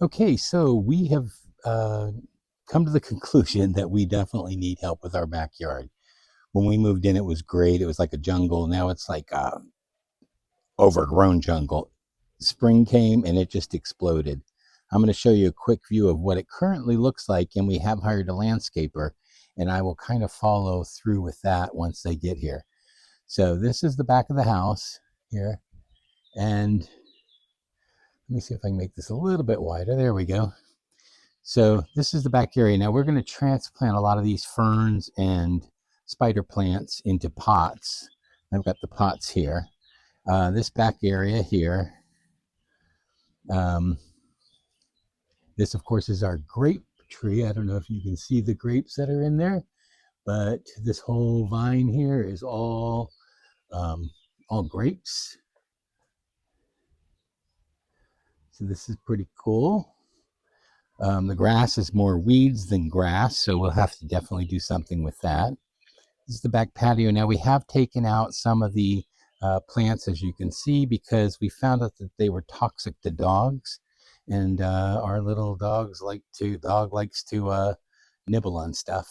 Okay, so we have come to the conclusion that we definitely need help with our backyard. When we moved in, it was great. It was like a jungle. Now it's like a overgrown jungle. Spring came and it just exploded. I'm going to show you a quick view of what it currently looks like, and we have hired a landscaper, and I will kind of follow through with that once they get here. So this is the back of the house here, and let me see if I can make this a little bit wider. There we go. So this is the back area. Now we're going to transplant a lot of these ferns and spider plants into pots. I've got the pots here. This back area here, um, this of course is our grape tree. I don't know if you can see the grapes that are in there, but this whole vine here is all grapes. So this is pretty cool. The grass is more weeds than grass, so we'll have to definitely do something with that. This is the back patio. Now we have taken out some of the plants, as you can see, because we found out that they were toxic to dogs, and our little dog likes to nibble on stuff.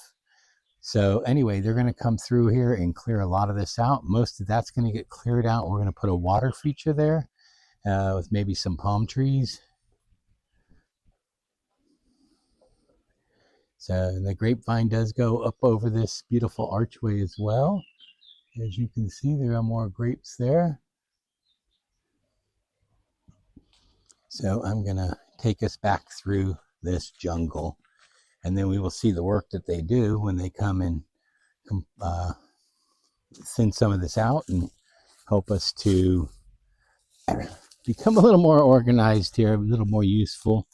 So anyway, they're going to come through here and clear a lot of this out. Most of that's going to get cleared out. We're going to put a water feature there with maybe some palm trees. So the grapevine does go up over this beautiful archway as well. As you can see, there are more grapes there. So I'm going to take us back through this jungle, and then we will see the work that they do when they come and thin some of this out and help us to become a little more organized here, a little more useful.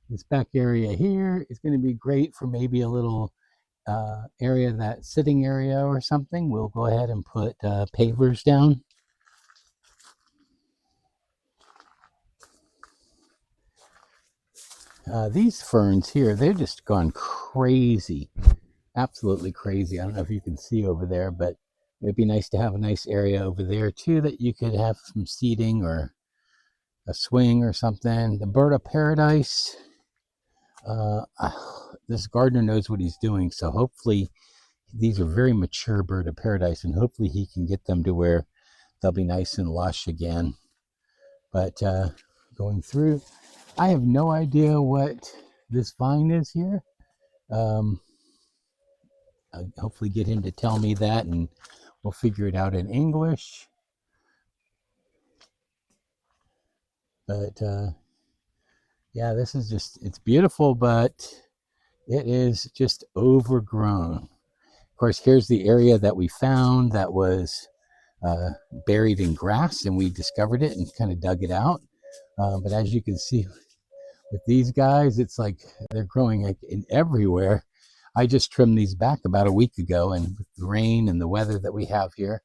This back area here is going to be great for maybe a little area, that sitting area or something. We'll go ahead and put pavers down. These ferns here, they've just gone crazy, absolutely crazy. I don't know if you can see over there, but it'd be nice to have a nice area over there too that you could have some seating or a swing or something. The bird of paradise, this gardener knows what he's doing, so hopefully these are very mature bird of paradise, and hopefully he can get them to where they'll be nice and lush again. But going through, I have no idea what this vine is here. I'll hopefully get him to tell me that, and we'll figure it out in English. But yeah, this is just, it's beautiful, but it is just overgrown. Of course, here's the area that we found that was buried in grass, and we discovered it and kind of dug it out. But as you can see with these guys, it's like they're growing like in everywhere. I just trimmed these back about a week ago, and with the rain and the weather that we have here,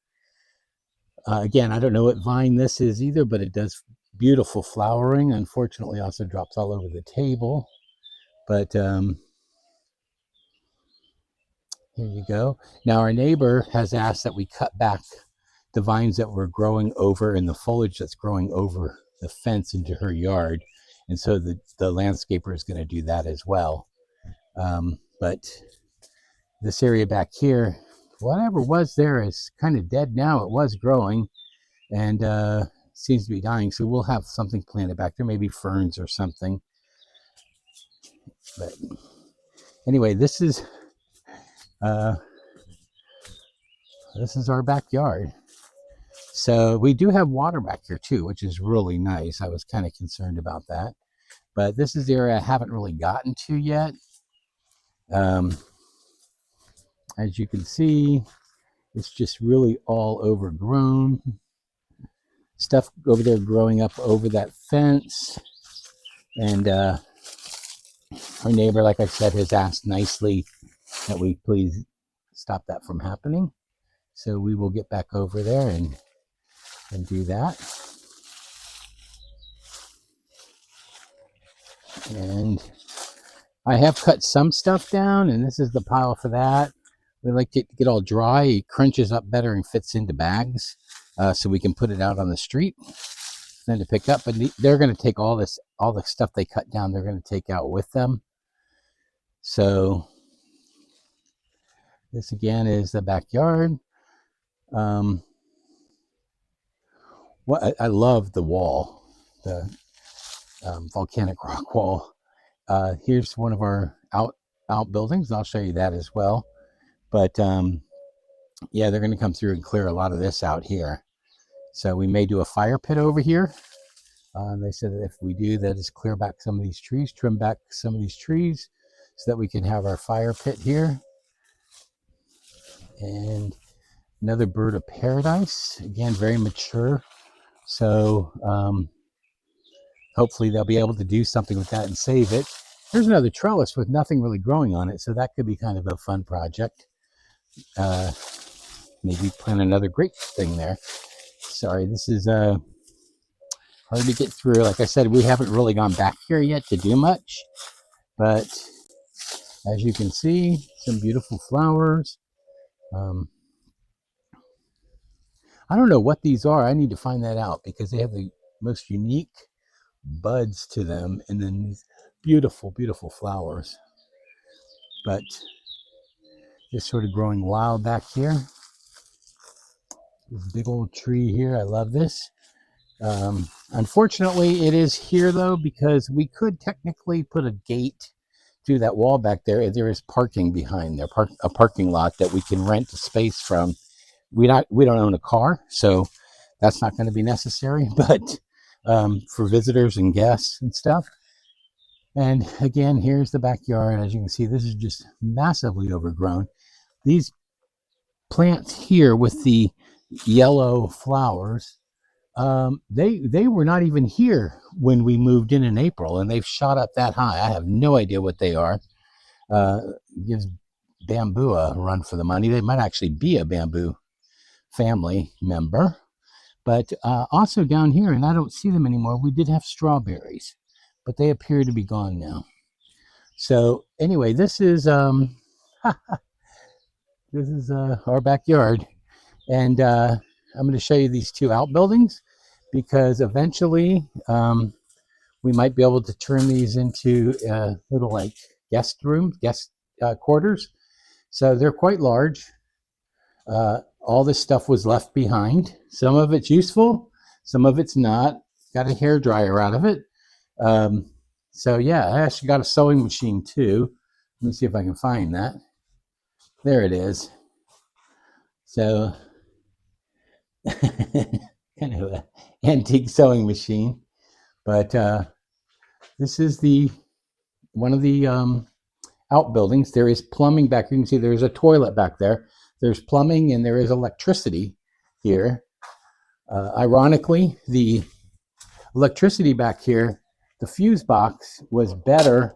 again, I don't know what vine this is either, but it does beautiful flowering. Unfortunately, also drops all over the table. But here you go. Now, our neighbor has asked that we cut back the vines that were growing over and the foliage that's growing over the fence into her yard. And so the landscaper is going to do that as well. But this area back here, whatever was there is kind of dead now. It was growing and seems to be dying. So we'll have something planted back there, maybe ferns or something. But anyway, this is our backyard. So we do have water back here too, which is really nice. I was kind of concerned about that. But this is the area I haven't really gotten to yet. As you can see, it's just really all overgrown. Stuff over there growing up over that fence. And our neighbor, like I said, has asked nicely that we please stop that from happening. So we will get back over there and do that. And I have cut some stuff down, and this is the pile for that. We like it to get all dry. It crunches up better and fits into bags, so we can put it out on the street. for them to pick up, but they're going to take all the stuff they cut down, they're going to take out with them. So this again is the backyard. I love the wall, the volcanic rock wall. Here's one of our outbuildings. I'll show you that as well. But yeah, they're going to come through and clear a lot of this out here. So we may do a fire pit over here. They said that if we do that, is clear back some of these trees, trim back some of these trees, so that we can have our fire pit here. And another bird of paradise, again, very mature. So hopefully they'll be able to do something with that and save it. There's another trellis with nothing really growing on it, so that could be kind of a fun project. Maybe plant another grape thing there. Sorry, this is hard to get through. Like I said, we haven't really gone back here yet to do much, but as you can see, some beautiful flowers. I don't know what these are. I need to find that out, because they have the most unique buds to them, and then these beautiful, beautiful flowers. But just sort of growing wild back here. This big old tree here. I love this. Unfortunately, it is here though, because we could technically put a gate through that wall back there. There is parking behind there, a parking lot that we can rent a space from. We don't own a car, so that's not going to be necessary. But for visitors and guests and stuff. And again, here's the backyard. As you can see, this is just massively overgrown. These plants here with the yellow flowers, they were not even here when we moved in April, and they've shot up that high. I have no idea what they are. Gives bamboo a run for the money. They might actually be a bamboo family member. But also down here, and I don't see them anymore, we did have strawberries, but they appear to be gone now. So anyway, this is this is our backyard, and I'm going to show you these two outbuildings, because eventually we might be able to turn these into little like guest rooms, guest quarters. So they're quite large. All this stuff was left behind. Some of it's useful, some of it's not. Got a hair dryer out of it. So yeah, I actually got a sewing machine too. Let me see if I can find that. There it is. So kind of an antique sewing machine. But this is one of the outbuildings. There is plumbing back here. You can see there's a toilet back there. There's plumbing and there is electricity here. Ironically, the electricity back here, the fuse box was better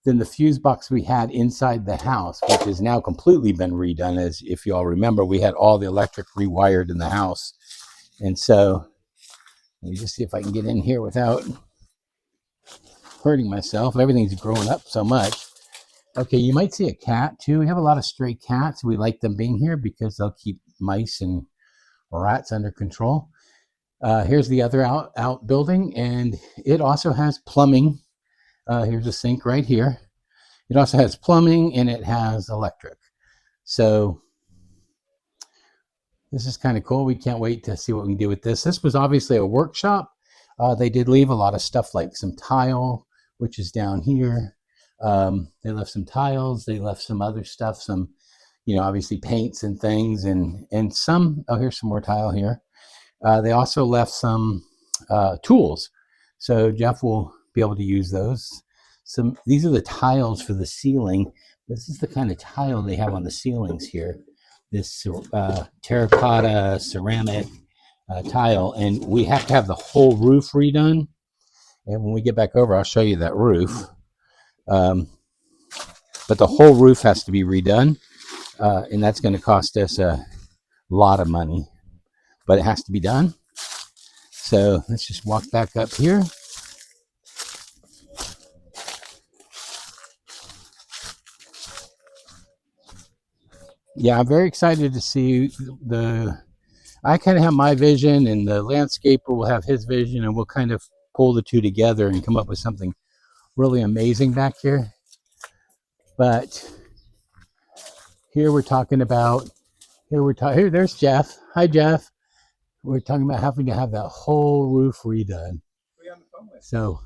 than the fuse box we had inside the house, which has now completely been redone. As if you all remember, we had all the electric rewired in the house. And so, let me just see if I can get in here without hurting myself. Everything's growing up so much. Okay, you might see a cat too. We have a lot of stray cats. We like them being here because they'll keep mice and rats under control. Here's the other outbuilding, and it also has plumbing. Here's a sink right here. It also has plumbing and it has electric. So this is kind of cool. We can't wait to see what we can do with this. This was obviously a workshop. They did leave a lot of stuff, like some tile, which is down here. They left some tiles, they left some other stuff, some, obviously paints and things, and some, oh, here's some more tile here. They also left some tools, so Jeff will be able to use those. These are the tiles for the ceiling. This is the kind of tile they have on the ceilings here, this terracotta ceramic tile, and we have to have the whole roof redone. And when we get back over, I'll show you that roof. But the whole roof has to be redone, and that's going to cost us a lot of money, but it has to be done. So let's just walk back up here. Yeah, I'm very excited to see I kind of have my vision, and the landscaper will have his vision, and we'll kind of pull the two together and come up with something really amazing back here. But here we're talking about, here, there's Jeff. Hi, Jeff. We're talking about having to have that whole roof redone. So